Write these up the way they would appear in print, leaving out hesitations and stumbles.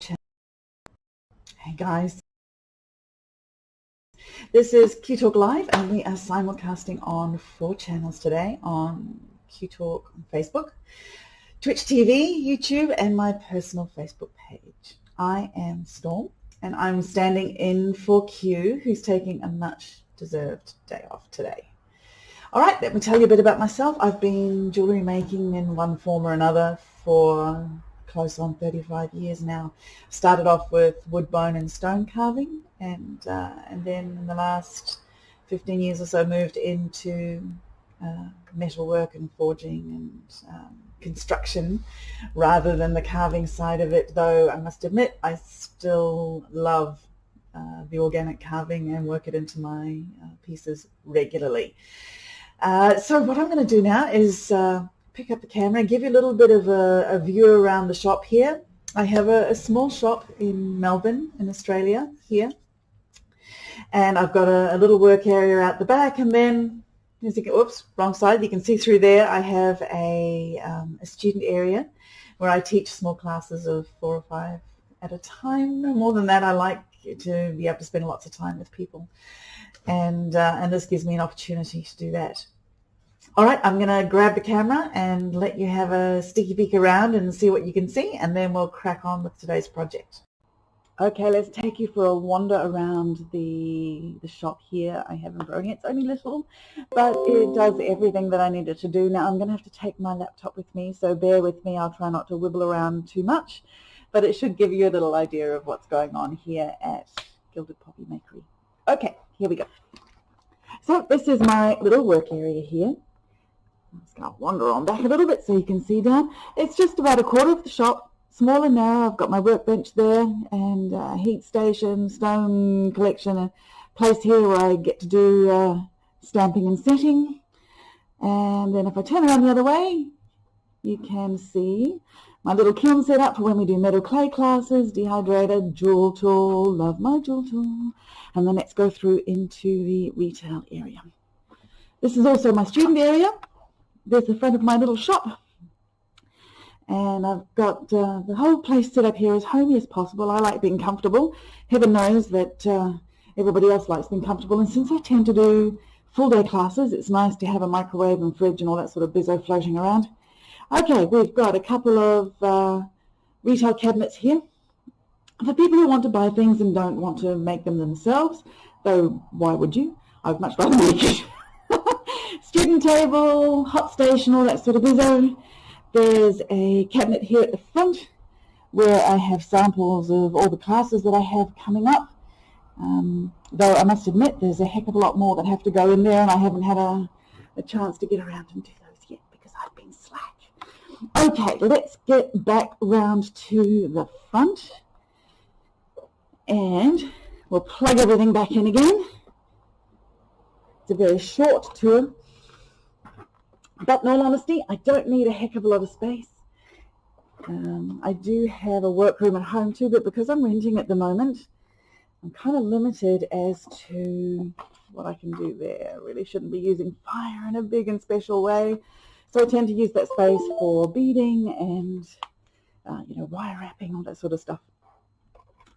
Hey guys, this is QTalk Live and we are simulcasting on 4 channels today on QTalk on Facebook, Twitch TV, YouTube and my personal Facebook page. I am Storm and I'm standing in for Q, who's taking a much deserved day off today. Alright, let me tell you a bit about myself. I've been jewellery making in one form or another for close on 35 years now. Started off with wood, bone and stone carving and then in the last 15 years or so moved into metalwork and forging and construction rather than the carving side of it, though I must admit I still love the organic carving and work it into my pieces regularly. So what I'm going to do now is pick up the camera and give you a little bit of a view around the shop here. I have a small shop in Melbourne in Australia here, and I've got a little work area out the back, and then as you can, oops, wrong side, you can see through there I have a student area where I teach small classes of 4 or 5 at a time. No more than that. I like to be able to spend lots of time with people, and this gives me an opportunity to do that. All right, I'm going to grab the camera and let you have a sticky peek around and see what you can see, and then we'll crack on with today's project. Okay, let's take you for a wander around the shop here. I have embroidery. It's only little, but it does everything that I need it to do. Now I'm going to have to take my laptop with me, so bear with me. I'll try not to wibble around too much, but it should give you a little idea of what's going on here at Gilded Poppy Makery. Okay, here we go. So this is my little work area here. I'm just going to wander on back a little bit so you can see down. It's just about a quarter of the shop, small and narrow. I've got my workbench there and heat station, stone collection, a place here where I get to do stamping and setting. And then if I turn around the other way, you can see my little kiln set up for when we do metal clay classes, dehydrated, jewel tool, love my jewel tool. And then let's go through into the retail area. This is also my student area. There's the front of my little shop, and I've got the whole place set up here as homey as possible. I like being comfortable. Heaven knows that everybody else likes being comfortable, and since I tend to do full day classes, it's nice to have a microwave and fridge and all that sort of bizzo floating around. Okay, we've got a couple of retail cabinets here for people who want to buy things and don't want to make them themselves, though why would you? I'd much rather make it. Student table, hot station, all that sort of bizzo. There's a cabinet here at the front where I have samples of all the classes that I have coming up. Though I must admit there's a heck of a lot more that have to go in there, and I haven't had a chance to get around and do those yet because I've been slack. Okay, let's get back round to the front and we'll plug everything back in again. It's a very short tour, but in all honesty, I don't need a heck of a lot of space. I do have a workroom at home too, but because I'm renting at the moment, I'm kind of limited as to what I can do there. I really shouldn't be using fire in a big and special way, so I tend to use that space for beading and wire wrapping, all that sort of stuff.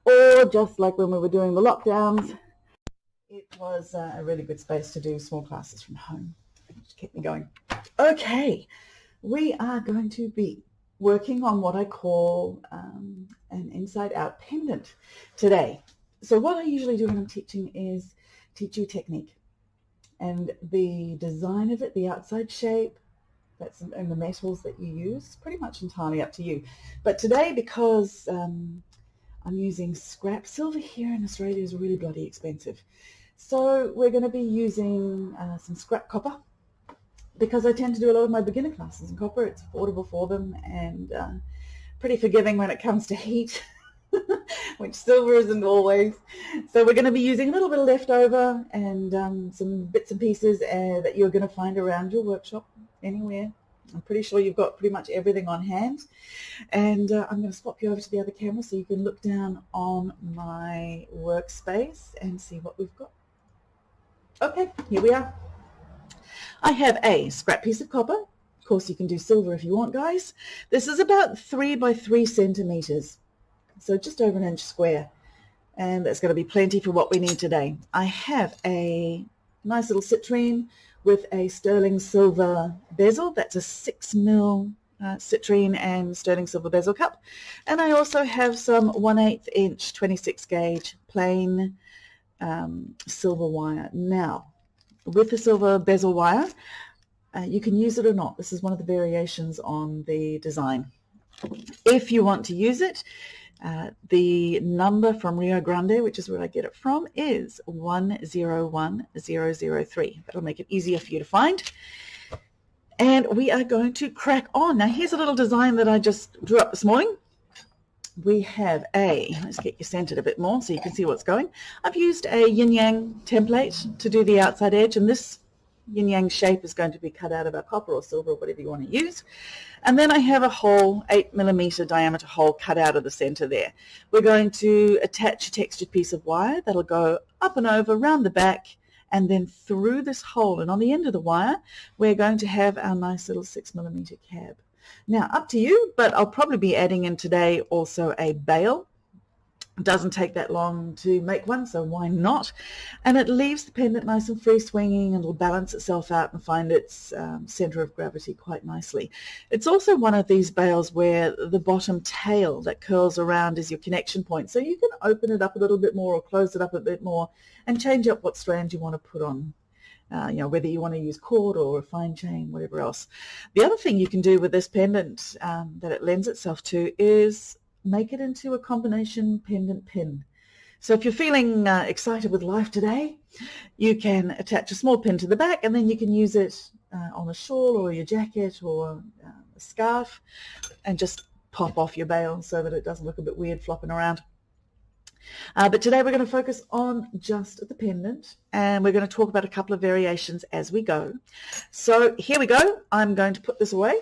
Or just like when we were doing the lockdowns, it was a really good space to do small classes from home. It just kept me going. Okay, we are going to be working on what I call an inside-out pendant today. So what I usually do when I'm teaching is teach you technique. And the design of it, the outside shape, and the metals that you use, pretty much entirely up to you. But today, because I'm using scrap, silver here in Australia is really bloody expensive. So we're going to be using some scrap copper, because I tend to do a lot of my beginner classes in copper. It's affordable for them and pretty forgiving when it comes to heat, which silver isn't always. So we're going to be using a little bit of leftover and some bits and pieces that you're going to find around your workshop anywhere. I'm pretty sure you've got pretty much everything on hand. And I'm going to swap you over to the other camera so you can look down on my workspace and see what we've got. Okay, here we are. I have a scrap piece of copper. Of course, you can do silver if you want, guys. This is about 3 by 3 centimeters. so just over 1 inch square, and that's going to be plenty for what we need today. I have a nice little citrine with a sterling silver bezel. That's a 6mm citrine and sterling silver bezel cup, and I also have some 1/8 inch 26 gauge plain silver wire. Now, with the silver bezel wire, you can use it or not. This is one of the variations on the design. If you want to use it, the number from Rio Grande, which is where I get it from, is 101003. That'll make it easier for you to find. And we are going to crack on. Now, here's a little design that I just drew up this morning. We have let's get you centered a bit more so you can see what's going. I've used a yin-yang template to do the outside edge, and this yin-yang shape is going to be cut out of our copper or silver or whatever you want to use. And then I have a hole, 8mm diameter hole cut out of the center there. We're going to attach a textured piece of wire that'll go up and over, round the back, and then through this hole. And on the end of the wire, we're going to have our nice little 6mm cab. Now, up to you, but I'll probably be adding in today also a bail. It doesn't take that long to make one, so why not? And it leaves the pendant nice and free swinging, and it'll balance itself out and find its center of gravity quite nicely. It's also one of these bails where the bottom tail that curls around is your connection point, so you can open it up a little bit more or close it up a bit more and change up what strand you want to put on. Whether you want to use cord or a fine chain, whatever else. The other thing you can do with this pendant that it lends itself to is make it into a combination pendant pin. So if you're feeling excited with life today, you can attach a small pin to the back, and then you can use it on a shawl or your jacket or a scarf and just pop off your bail so that it doesn't look a bit weird flopping around. But today we're going to focus on just the pendant, and we're going to talk about a couple of variations as we go. So here we go. I'm going to put this away,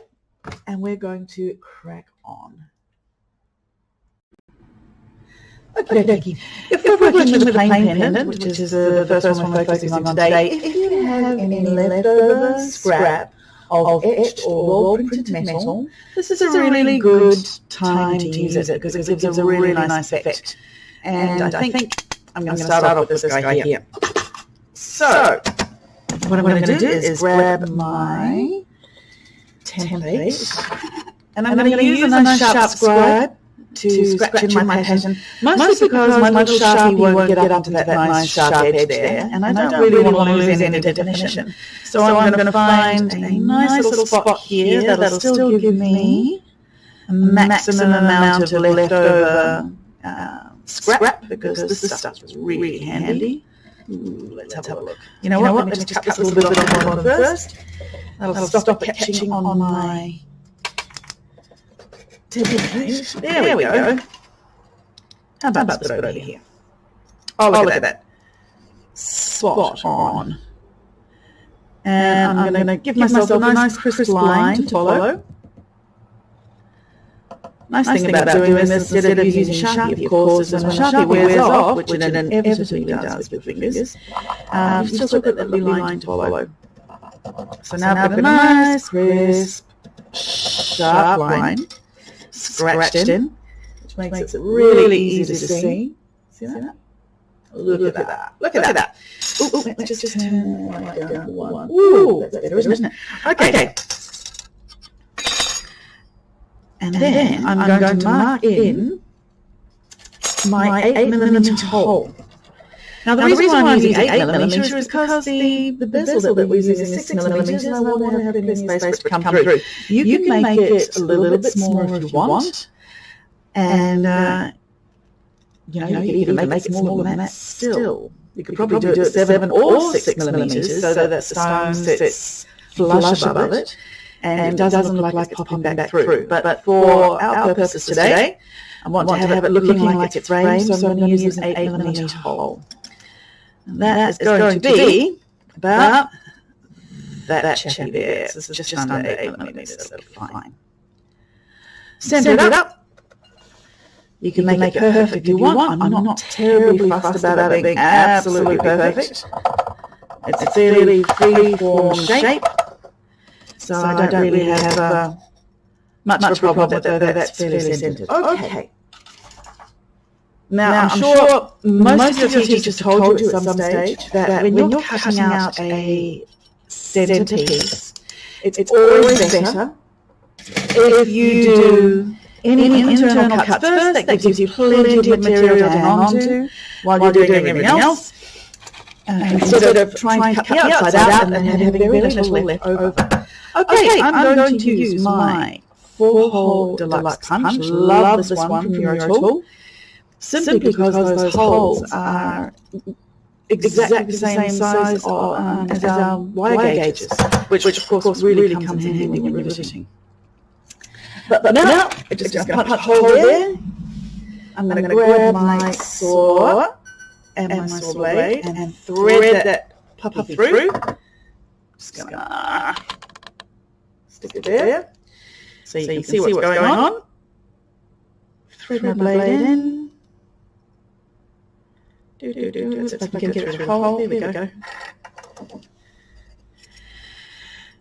and we're going to crack on. Okay. If we're working with a plain pendant, which is the first one we're focusing on today, if you have any leftover scrap of etched or roll-printed metal, this is a really good time to use it because it gives a really nice effect. And I think I'm going to start off with this guy here. So what I'm going to do is grab my template, and I'm going to use a nice sharp scribe to scratch in my pattern, mostly because my little Sharpie won't get up to that nice sharp edge there, and I don't really want to lose any definition. So I'm going to find a nice little spot here that'll still give me a maximum amount of leftover scrap, because this stuff is really handy. Ooh, let's have a look. You know what? Let me just cut this a little bit off the bottom first. That'll stop it catching on my template. There we go. How about this bit over here? Oh, look at that. Spot on. And I'm going to give myself a nice crisp line to follow. Nice thing about doing this instead of using Sharpie, of course, is when the Sharpie wears off, which it inevitably does with fingers, you've still got that lovely line to follow. So now I've got a nice, crisp, sharp line scratched in, which makes it really easy to see. See that? Look at that. Look at that. Ooh, let's just turn that down to one. Ooh, that's better, isn't it? Okay. And then I'm going to mark in my 8mm hole. Now the reason why I'm using 8mm is because the bezel that we're using is 6mm, and I want to have plenty of space for it to come through. You can make it a little bit smaller if you want, and you can even make it smaller than that still. You could probably do it at 7 or 6mm so that the stone sits flush above it, and it doesn't look like it's popping back through. But for our purpose today, I want to have it looking like it's framed, so I'm going to use an 8mm hole. And that is going to be about that chappy there. It's just under 8mm, so that'll be fine. Centre it up. You can make it perfect if you want. I'm not terribly fussed about it being absolutely perfect. It's a fairly free-form shape, so I don't really have much of a problem with it. That's fairly centered. Okay. Now, I'm sure most of your teachers have told you at some stage that when you're cutting out a centerpiece, it's always better if you do any internal cuts first. That gives you plenty of material to hang on to while you're doing everything else, instead of trying to cut the outside out and then having very little left over. Okay, I'm going to use my 4-hole deluxe punch. Love this one from Eurotool. Simply because those holes are exactly the same size as our wire gauges, which of course really comes in handy when you're riveting. But now, I'm just going to punch a hole there. I'm going to grab my saw and my saw blade and thread that puppy through. Just going to stick it there so you can see what's going on. Thread my blade in. Let's see if I can get through the hole. There we go.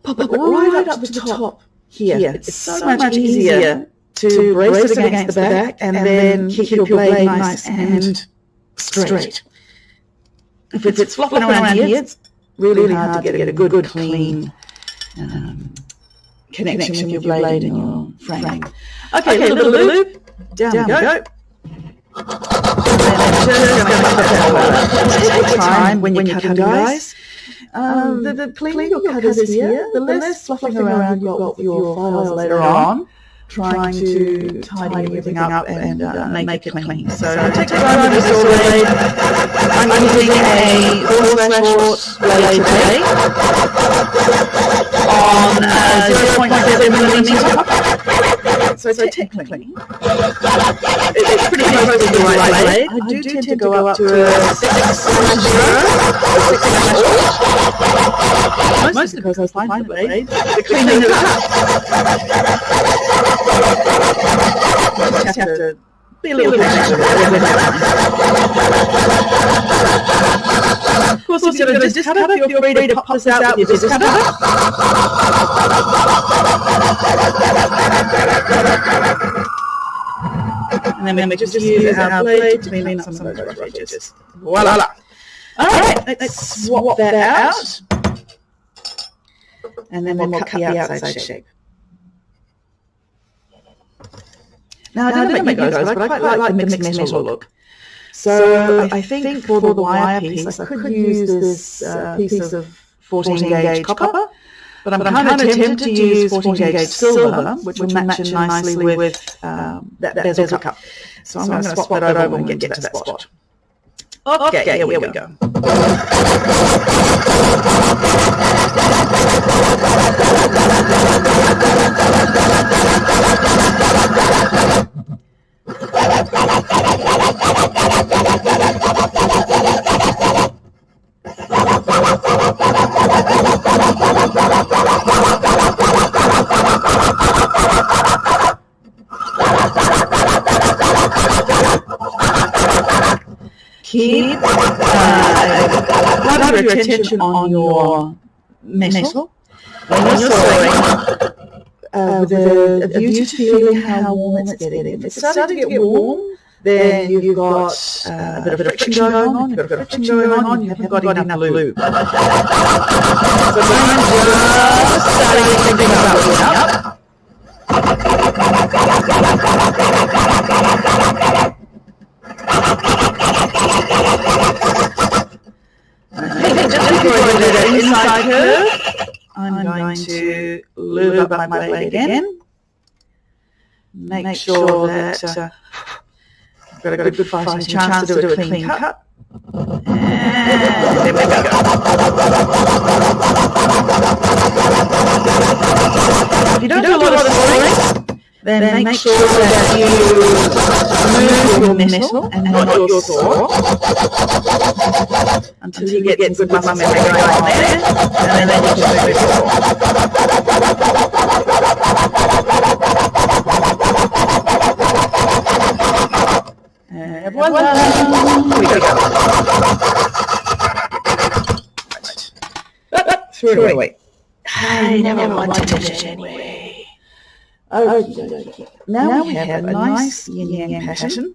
Pop it right up to the top here. It's so much easier to brace it against the back and then keep your blade nice and straight. If it's flopping around here, it's really hard to get a good clean connection with your blade and your frame. Okay, a little loop. Down we go. Take time when you're cutting, guys. The cleaner your cutters is here, the less fluffing around you've got with your files later on, trying to tidy everything up and make it clean. So take your time with your blade. I'm using a 4/4 blade today on 0.7 millimeter. So technically, it's pretty close to the right blade. I do tend to go up to a 6/0 or 6/4. Mostly because I find the blade, the cleaner the cut. Just have to be a little bit extra. Of course, if you've got a disc cutter, feel free to pop this out with your disc cutter. And then we just use our blade to clean up some of those rough edges. Voila! Alright, let's swap that out. And then we'll cut the outside shape. Now, I don't know about you guys, but I quite like the mixed metal look. So I think for the wire piece, I could use this piece of 14 gauge copper. But I'm kind of tempted to use 14 gauge silver, which will match in nicely with that bezel cup. So I'm going to swap that over and get to that spot. Okay, here we go. Keep part of your attention on your metal when you're sewing, with a view to feeling how warm it's getting. If it's starting to get warm, then you've got a bit of friction going on. You've got friction going on. You haven't got enough lube. So I'm just starting to think about warming up. Just before I do that inside curve, I'm going to lube up my blade again. Make sure that I've got a good fighting chance to do a clean cut. And there we go. If you don't do a lot of sawing, then make sure that you move your metal and not your saw until you get some good muscle memory going on there, and then you can move your saw. And voila! Here we go. Right. Threw it away. I never wanted it anyway. Okay. Now we have a nice yin-yang pattern.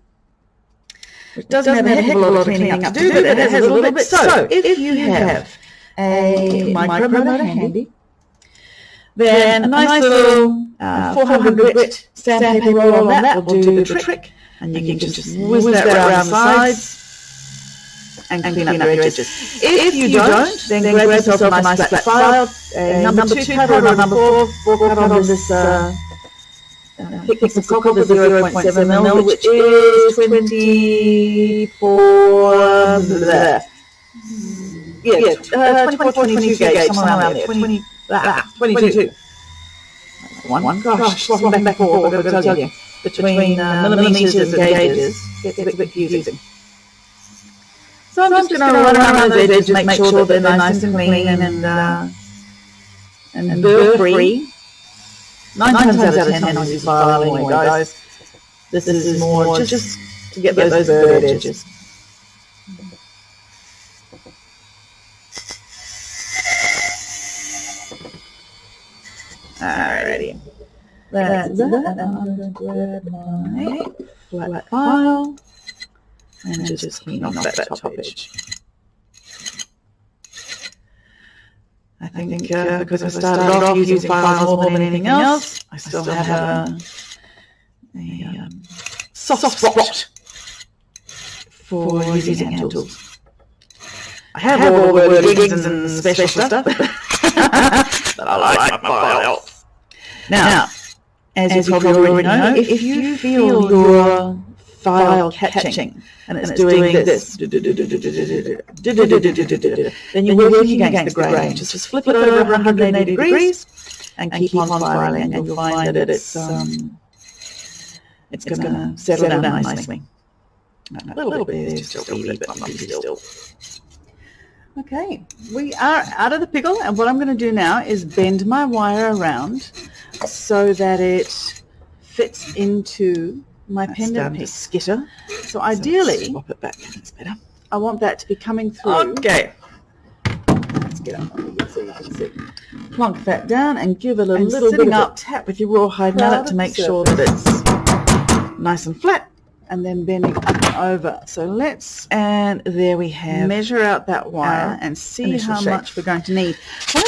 which doesn't have a heck of a lot of cleaning up to do, but it has a little bit. So if you have a micromotor handy, then a nice little 400 grit sandpaper roll on that will do the trick. And you can just whiz that around the sides and clean up your edges. If you don't, then grab yourself a nice flat file, a number 2 cut or a number 4 cut on this thickness of copper, the 0.7 mil, which is 24, 22 gauge, somewhere around there, 22. One. Gosh, swapping back and forth, I've got to tell you, between millimeters and gauges, gets a bit confusing. So I'm just going to run around those edges, make sure that they're nice and clean and burr-free. 9 times out of 10 on this file anyway, guys. This is more just to get those burred edges. Alrighty. That's that. And I'm going to grab my flat file and just clean off that top edge. I think because I started off using files more than anything else, I still have a soft spot for using hand tools. I have all the wiggins and special stuff that I like my file. Now, as you probably already know, if you feel your file catching and it's doing this, then you're working against the grain. Just flip it over 180 degrees and keep on filing, and you'll find that it's going to settle down nicely. A little bit there, just a wee bit still. Okay, we are out of the pickle, and what I'm going to do now is bend my wire around so that it fits into my pendant piece. Skitter. So ideally, swap it back. That's better. I want that to be coming through. Okay. Let's get up so you can see. Plonk that down and give it a little bit of a tap with your rawhide mallet to make sure that it's nice and flat, and then bending up and over. So and there we have. Measure out that wire and see how much we're going to need.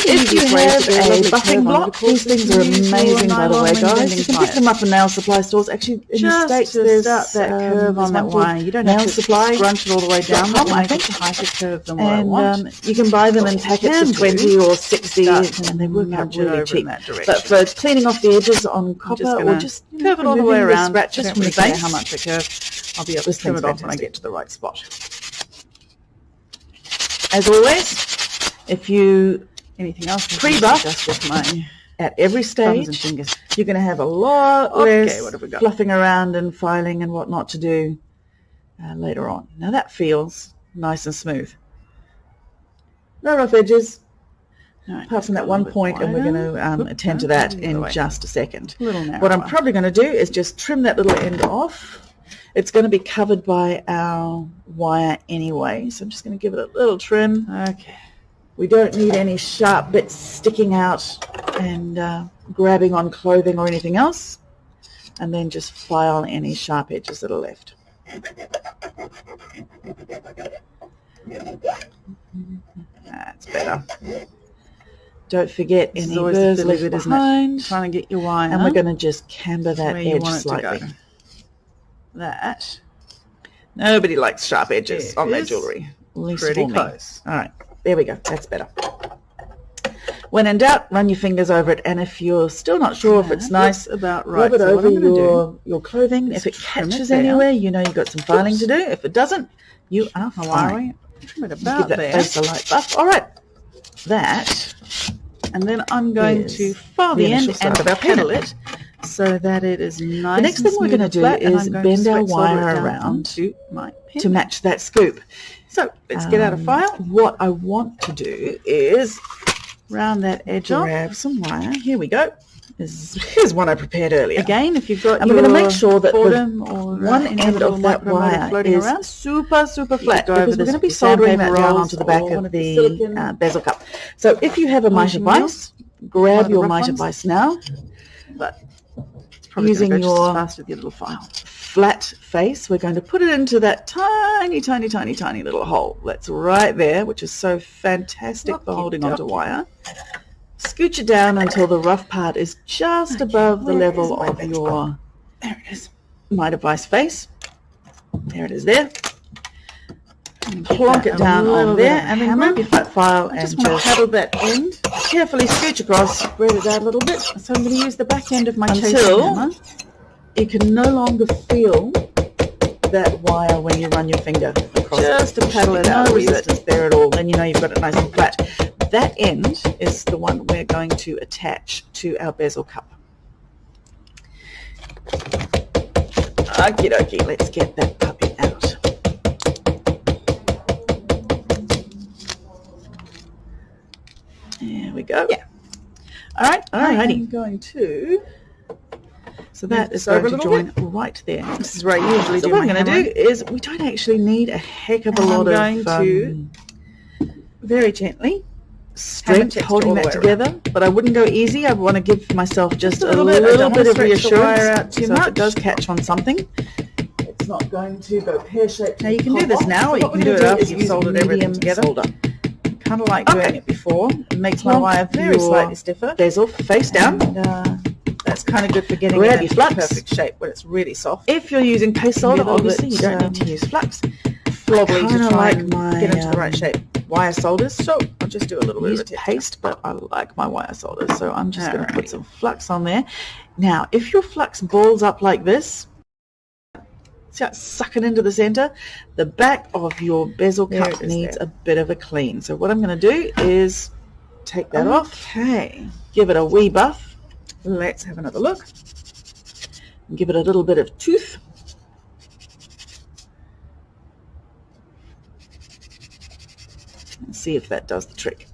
If you have a buffing block, these things are amazing, by the way, guys. You can pick them up in nail supply stores. Actually, in the States, there's that curve on that wire. You don't have to scrunch it all the way down. I think the tighter curve than what I want. You can buy them in packets of 20 or 60, and they work out really cheap. But for cleaning off the edges on copper, or just curve it all the way around, just from the base, how much I curve, I'll be able to trim it off when I get to the right spot. As always, if you pre-buff at every stage, you're going to have a lot less fluffing around and filing and whatnot to do later on. Now that feels nice and smooth. No rough edges, apart from that one point, and we're going to attend to that in just a second. What I'm probably going to do is just trim that little end off. It's going to be covered by our wire anyway, so I'm just going to give it a little trim. Okay. We don't need any sharp bits sticking out and grabbing on clothing or anything else. And then just file any sharp edges that are left. That's better. Don't forget any burrs left behind. Trying to get your wire. And we're going to just camber that edge slightly. That. Nobody likes sharp edges on their jewellery. Pretty close. All right. There we go. That's better. When in doubt, run your fingers over it, and if you're still not sure if it's nice, rub it over your clothing. If it catches anywhere, you know you've got some filing to do. If it doesn't, you are fine. Give that face a light buff. All right. That, and then I'm going to file the end and pedal it so that it is nice. The next thing we're going to do is bend our wire around to match that scoop. So let's get out a file. What I want to do is round that edge off. Grab some wire. Here we go. Here's one I prepared earlier. Again, if you've got and we're going to make sure that one end of that wire is super flat, because we're going to be soldering that down onto the back of the bezel cup. So if you have a mitre vise, grab your mitre vise now. But it's probably using your fast with your little file. flat face, we're going to put it into that tiny, tiny, tiny, tiny little hole that's right there, which is so fantastic for holding onto wire. Scooch it down until the rough part is just above the level of your, there it is, my device face. There it is there. Plonk it down on there, and then grab your flat file and just paddle that end. Carefully scooch across, spread it out a little bit. So I'm going to use the back end of my chasing hammer. You can no longer feel that wire when you run your finger across. Just to paddle it out, no resistance there at all. Then you know you've got it nice and flat. That end is the one we're going to attach to our bezel cup. Okie dokie, let's get that puppy out. There we go. Yeah. All right. I'm going to. So that is going to join right there. This is where I usually do. What I'm going to do is, we don't actually need a heck of a lot of. I'm going to very gently strength holding that together, but I wouldn't go easy. I want to give myself just a little bit of reassurance. Out too much. If it does catch on something, it's not going to go pear-shaped. Now you can do this now, or you can do it after you've soldered everything together. Kind of like doing it before. It makes my wire very slightly stiffer. Bezel face down. That's kind of good for getting it in perfect shape when it's really soft. If you're using paste solder, obviously you don't need to use flux. Probably to try and get into the right shape. Wire solders, so I'll just do a little bit of paste, but I like my wire solders, so I'm just going to put some flux on there. Now, if your flux balls up like this, start sucking into the center, the back of your bezel cup needs a bit of a clean. So what I'm going to do is take that off, give it a wee buff. Let's have another look. Give it a little bit of tooth. And see if that does the trick.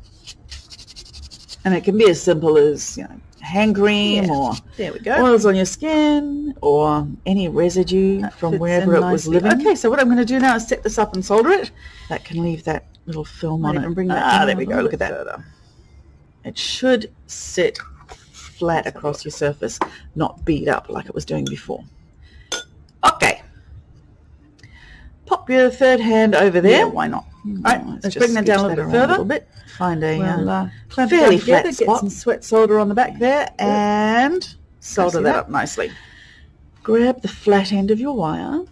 And it can be as simple as, you know, hand cream or there we go, oils on your skin or any residue from wherever it was living. Okay, so what I'm going to do now is set this up and solder it. That can leave that little film on it. And bring that there we go. Look at that. It should sit flat across your surface, not beat up like it was doing before. Okay. Pop your third hand over there. Yeah, why not? All right, let's bring that down a little bit further. Find a fairly flat spot. Get some sweat solder on the back there and solder that up nicely. Grab the flat end of your wire,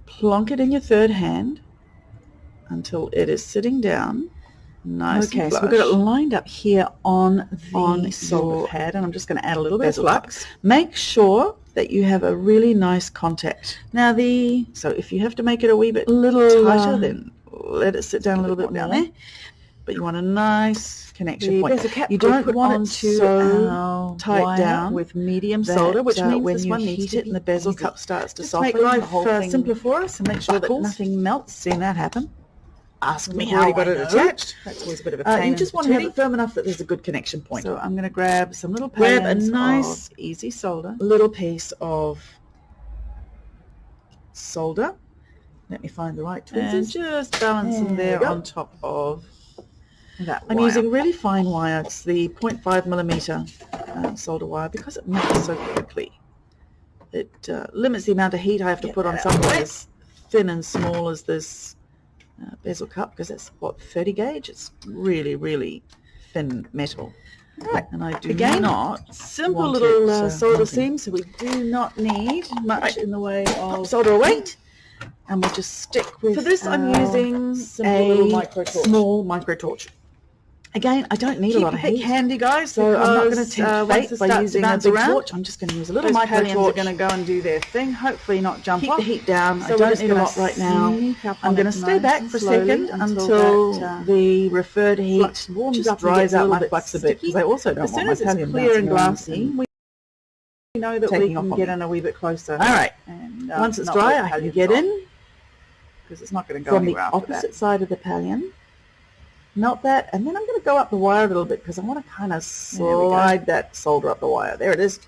plonk it in your third hand until it is sitting down. Nice. Okay, so we've got it lined up here on the solder pad, and I'm just going to add a little bit of flux. Make sure that you have a really nice contact. Now so if you have to make it a wee bit tighter, then let it sit down a little bit down there. But you want a nice connection point. You don't want it so tight down with medium solder, which means when you heat it and the bezel cup starts to soften, make life simpler for us and make sure that nothing melts. Seen that happen? Ask me how I got it attached. That's always a bit of a pain. You just want to have it firm enough that there's a good connection point. So I'm going to grab some little pallions, a nice easy solder, little piece of solder. Let me find the right tweezers. Just balance them there on top of that wire. I'm using really fine wire. It's the 0.5 millimeter solder wire because it melts so quickly. It limits the amount of heat I have to put on something as thin and small as this bezel cup, because it's what, 30 gauge. It's really, really thin metal. Right, and I do not simple little solder seam, so we do not need much in the way of solder away. And we'll just stick with. For this, I'm using a small micro torch. Again, I don't need a lot of heat handy, guys, so I'm not going to tempt fate by using a big torch. I'm just going to use a little micro torch. Are going to go and do their thing. Hopefully not jump off. Keep the heat down. So I don't need a lot right now. I'm going to stay back for a second until the referred heat just dries out my flux a bit, because I also don't want my pallium bouncing around. As soon as it's clear and glassy, we know that we can get in a wee bit closer. All right. Once it's dry, I can get in, because it's not going to go anywhere after that. From the opposite side of the pallium. Melt that, and then I'm going to go up the wire a little bit because I want to kind of slide that solder up the wire. There it is.